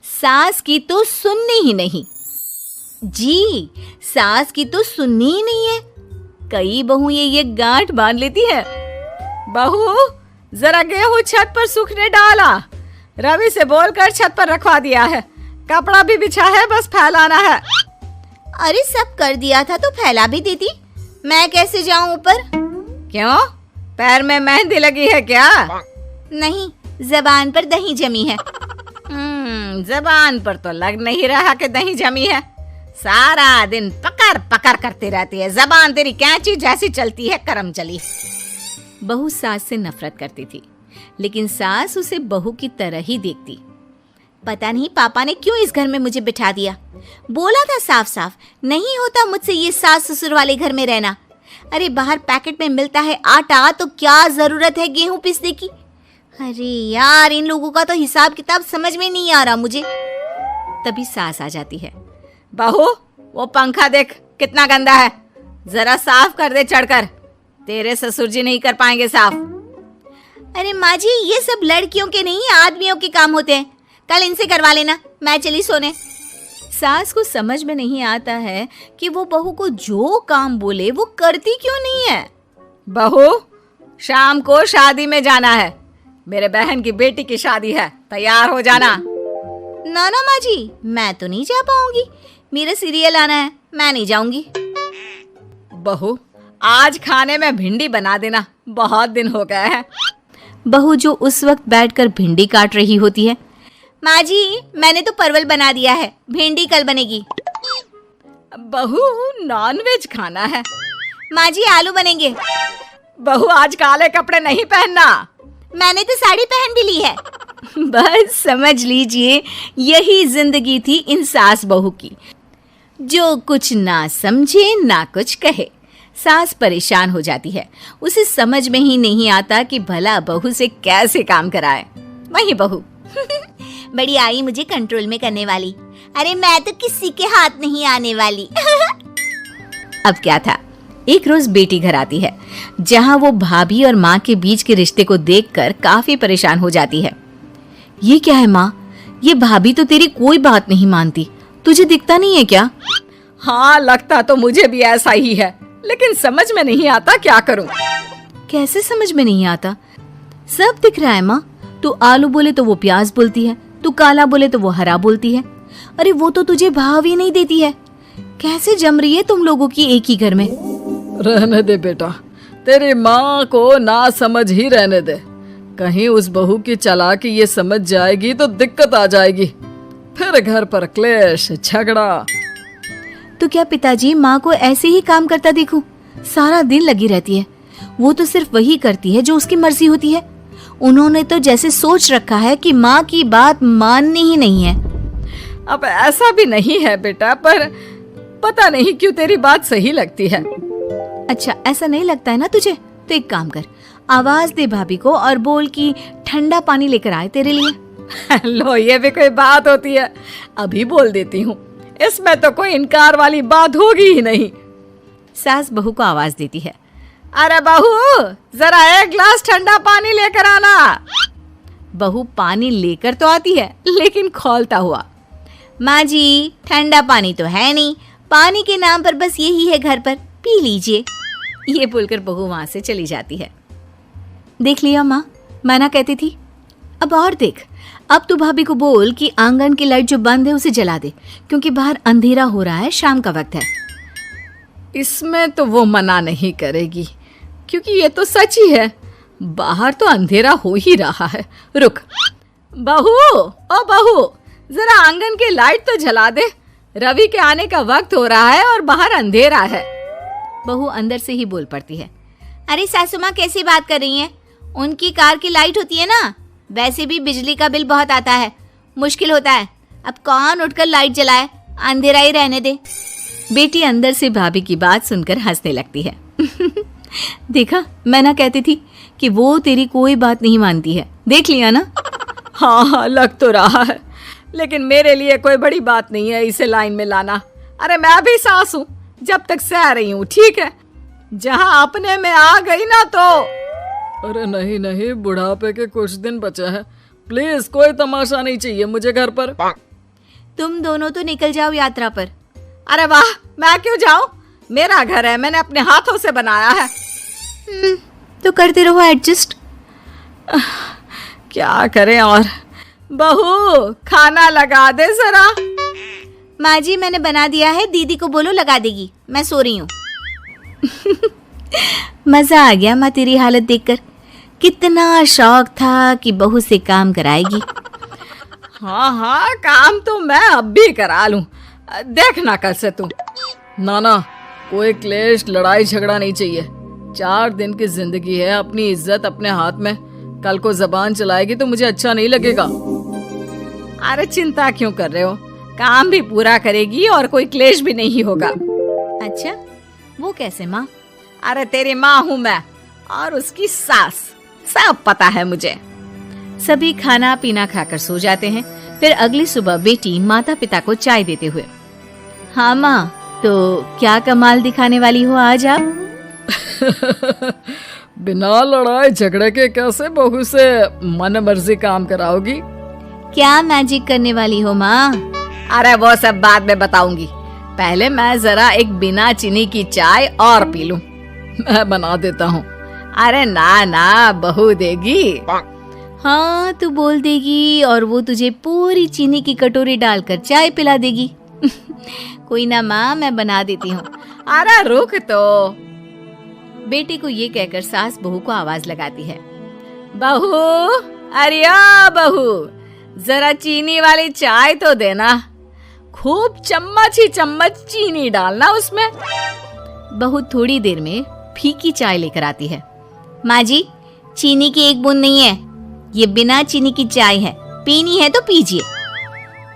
सास की तो सुननी ही नहीं। जी, सास की तो सुननी ही नहीं है। कई बहू ये गांठ बांध लेती है। बहू, जरा गेहूं छत पर सूखने डाला। रवि से बोलकर छत पर रखवा दिया है। कपड़ा भी बिछा है, बस फैलाना है। अरे सब कर दिया था तो फैला भी देती। मैं कैसे जाऊं ऊपर? क्यों, पैर में मेहंदी लगी है क्या? नहीं, जबान पर दही जमी है। जबान पर तो लग नहीं रहा कि दही जमी है। सारा दिन पकड़ पकड़ करती रहती है। जबान तेरी कैंची जैसी चलती है, करम चली। बहू सास से नफरत करती थी, लेकिन सास उसे बहू की तरह ही देखती। पता नहीं पापा ने क्यों इस घर में मुझे बिठा दिया। बोला था साफ साफ, नहीं होता मुझसे ये सास ससुर वाले घर में रहना। अरे बाहर पैकेट में मिलता है आटा, तो क्या जरूरत है गेहूं पीसने की। अरे यार, इन लोगों का तो हिसाब किताब समझ में नहीं आ रहा मुझे। तभी सास आ जाती है। बहू, वो पंखा देख कितना गंदा है, जरा साफ कर दे चढ़कर। तेरे ससुर जी नहीं कर पाएंगे साफ। अरे माँ जी, ये सब लड़कियों के नहीं आदमियों के काम होते हैं। कल इनसे करवा लेना, मैं चली सोने। सास को समझ में नहीं आता है कि वो बहू को जो काम बोले वो करती क्यों नहीं है। बहू, शाम को शादी में जाना है। मेरे बहन की बेटी की शादी है, तैयार हो जाना। ना ना माँ जी, मैं तो नहीं जा पाऊंगी। मेरा सीरियल आना है, मैं नहीं जाऊंगी। बहू, आज खाने में भिंडी बना देना, बहुत दिन हो गए हैं। बहू जो उस वक्त बैठकर भिंडी काट रही होती है। माँ जी, मैंने तो परवल बना दिया है, भिंडी कल बनेगी। बहू, नॉनवेज खाना है। माँ जी, आलू बनेंगे। बहू, आज काले कपड़े नहीं पहनना। मैंने तो साड़ी पहन भी ली है। बस समझ लीजिए, यही जिंदगी थी इन सास बहू की, जो कुछ ना समझे ना कुछ कहे। सास परेशान हो जाती है, उसे समझ में ही नहीं आता कि भला बहू से कैसे काम कराए। वही बहू बड़ी आई मुझे कंट्रोल में करने वाली। अरे मैं तो किसी के हाथ नहीं आने वाली। अब क्या था, एक रोज बेटी घर आती है, जहां वो भाभी और माँ के बीच के रिश्ते को देखकर काफी परेशान हो जाती है। ये क्या है माँ, ये भाभी तो तेरी कोई बात नहीं मानती, तुझे दिखता नहीं है क्या? हाँ, लगता तो मुझे भी ऐसा ही है, लेकिन समझ में नहीं आता क्या करूं। कैसे समझ में नहीं आता? सब दिख रहा है माँ। तू आलू बोले तो वो प्याज बोलती है, तू काला बोले तो वो हरा बोलती है। अरे वो तो तुझे भाव ही नहीं देती है। कैसे जम रही है तुम लोगों की एक ही घर में? रहने दे बेटा, तेरी माँ को ना समझ ही रहने दे। कहीं उस बहू की चालाकी ये समझ जाएगी तो दिक्कत आ जाएगी, फिर घर पर क्लेश झगड़ा। तो क्या पिताजी माँ को ऐसे ही काम करता देखूं? सारा दिन लगी रहती है। वो तो सिर्फ वही करती है जो उसकी मर्जी होती है। उन्होंने तो जैसे सोच रखा है कि माँ की बात माननी ही नहीं है। अब ऐसा भी नहीं है बेटा, पर पता नहीं क्यों तेरी बात सही लगती है। अच्छा, ऐसा नहीं लगता है ना तुझे? तो एक काम कर, आवाज दे भाभी को और बोल कि ठंडा पानी लेकर आए तेरे लिए। लो, ये भी कोई बात होती है? अभी बोल देती हूँ, इसमें तो कोई इनकार वाली बात होगी ही नहीं। सास बहू को आवाज देती है। अरे बहू, जरा एक गिलास ठंडा पानी लेकर आना। बहू पानी लेकर तो आती है, लेकिन खौलता हुआ। माँ जी, ठंडा पानी तो है नहीं, पानी के नाम पर बस यही है घर पर, पी लीजिए। ये बोलकर बहू वहां से चली जाती है। देख लिया माँ, मैं ना कहती थी। अब और देख, अब तू भाभी को बोल कि आंगन की लाइट जो बंद है उसे जला दे, क्योंकि बाहर अंधेरा हो रहा है, शाम का वक्त है। इसमें तो वो मना नहीं करेगी, क्योंकि ये तो सच ही है, बाहर तो अंधेरा हो ही रहा है। रुक बहू, ओ बहू, जरा आंगन की लाइट तो जला दे। रवि के आने का वक्त हो रहा है और बाहर अंधेरा है। बहू अंदर से ही बोल पड़ती है। अरे सासू माँ, कैसी बात कर रही हैं? उनकी कार की लाइट होती है ना, वैसे भी बिजली का बिल बहुत आता है, मुश्किल होता है। अब कौन उठकर लाइट जलाए, अंधेरा ही रहने दे। बेटी अंदर से भाभी की बात सुनकर हंसने लगती है। देखा, मैं ना कहती थी कि वो तेरी कोई बात नहीं मानती है, देख लिया ना। हाँ, लग तो रहा है, लेकिन मेरे लिए कोई बड़ी बात नहीं है इसे लाइन में लाना। अरे मैं भी सास हूँ, जब तक सह रही हूँ, ठीक है। जहाँ अपने में आ गई ना तो। अरे नहीं नहीं, बुढ़ापे के कुछ दिन बचे हैं, प्लीज कोई तमाशा नहीं चाहिए मुझे घर पर। तुम दोनों तो निकल जाओ यात्रा पर। अरे वाह, मैं क्यों जाऊं? मेरा घर है, मैंने अपने हाथों से बनाया है। तो करते रहो एडजस्ट। क्या करें और। बहू, खाना लगा दे जरा। माँ जी, मैंने बना दिया है, दीदी को बोलो लगा देगी, मैं सो रही हूँ। मजा आ गया माँ तेरी हालत देखकर। कितना शौक था कि बहू से काम कराएगी। हाँ, काम तो मैं अब भी करा लूं। देखना कल से तू। ना, कोई क्लेश लड़ाई झगड़ा नहीं चाहिए। 4 दिन की जिंदगी है, अपनी इज्जत अपने हाथ में। कल को जबान चलाएगी तो मुझे अच्छा नहीं लगेगा। अरे चिंता क्यों कर रहे हो, काम भी पूरा करेगी और कोई क्लेश भी नहीं होगा। अच्छा, वो कैसे माँ? अरे तेरी माँ हूँ मैं और उसकी सास, सब पता है मुझे। सभी खाना पीना खाकर सो जाते हैं। फिर अगली सुबह बेटी माता पिता को चाय देते हुए, हाँ माँ, तो क्या कमाल दिखाने वाली हो आज आप? बिना लड़ाई झगड़े के कैसे बहू से मन मर्जी काम कराओगी? क्या मैजिक करने वाली हो माँ? अरे वो सब बाद में बताऊंगी, पहले मैं जरा एक बिना चीनी की चाय और पी लूं। मैं बना देता हूँ। अरे ना, बहू देगी। हाँ, तू बोल देगी और वो तुझे पूरी चीनी की कटोरी डालकर चाय पिला देगी। कोई ना माँ, मैं बना देती हूँ। अरे रुक तो। बेटे को ये कहकर सास बहू को आवाज लगाती है, बहू, अरे बहू, जरा चीनी वाली चाय तो देना। खूब चम्मच ही चम्मच चीनी डालना उसमें। बहू थोड़ी देर में फीकी चाय लेकर आती है। माँ जी, चीनी की एक बूंद नहीं है, ये बिना चीनी की चाय है, पीनी है तो पीजिए।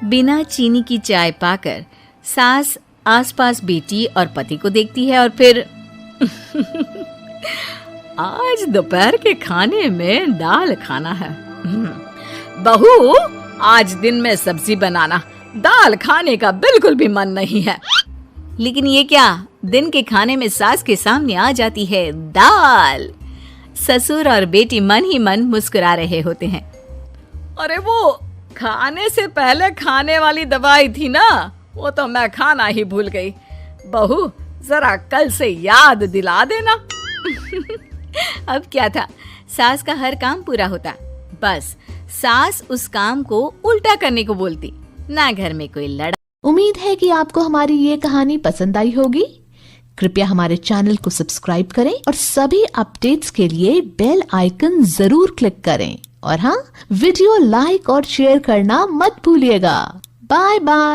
बिना चीनी की चाय पाकर सास आसपास बेटी और पति को देखती है और फिर आज दोपहर के खाने में दाल खाना है। बहू, आज दिन में सब्जी बनाना, दाल खाने का बिल्कुल भी मन नहीं है। लेकिन ये क्या, दिन के खाने में सास के सामने आ जाती है दाल। ससुर और बेटी मन ही मन मुस्कुरा रहे होते हैं। अरे वो खाने से पहले खाने वाली दवाई थी ना, वो तो मैं खाना ही भूल गई। बहू, जरा कल से याद दिला देना। अब क्या था, सास का हर काम पूरा होता, बस सास उस काम को उल्टा करने को बोलती। ना घर में कोई लड़ा। उम्मीद है कि आपको हमारी ये कहानी पसंद आई होगी। कृपया हमारे चैनल को सब्सक्राइब करें और सभी अपडेट्स के लिए बेल आइकन जरूर क्लिक करें। और हाँ, वीडियो लाइक और शेयर करना मत भूलिएगा। Bye bye.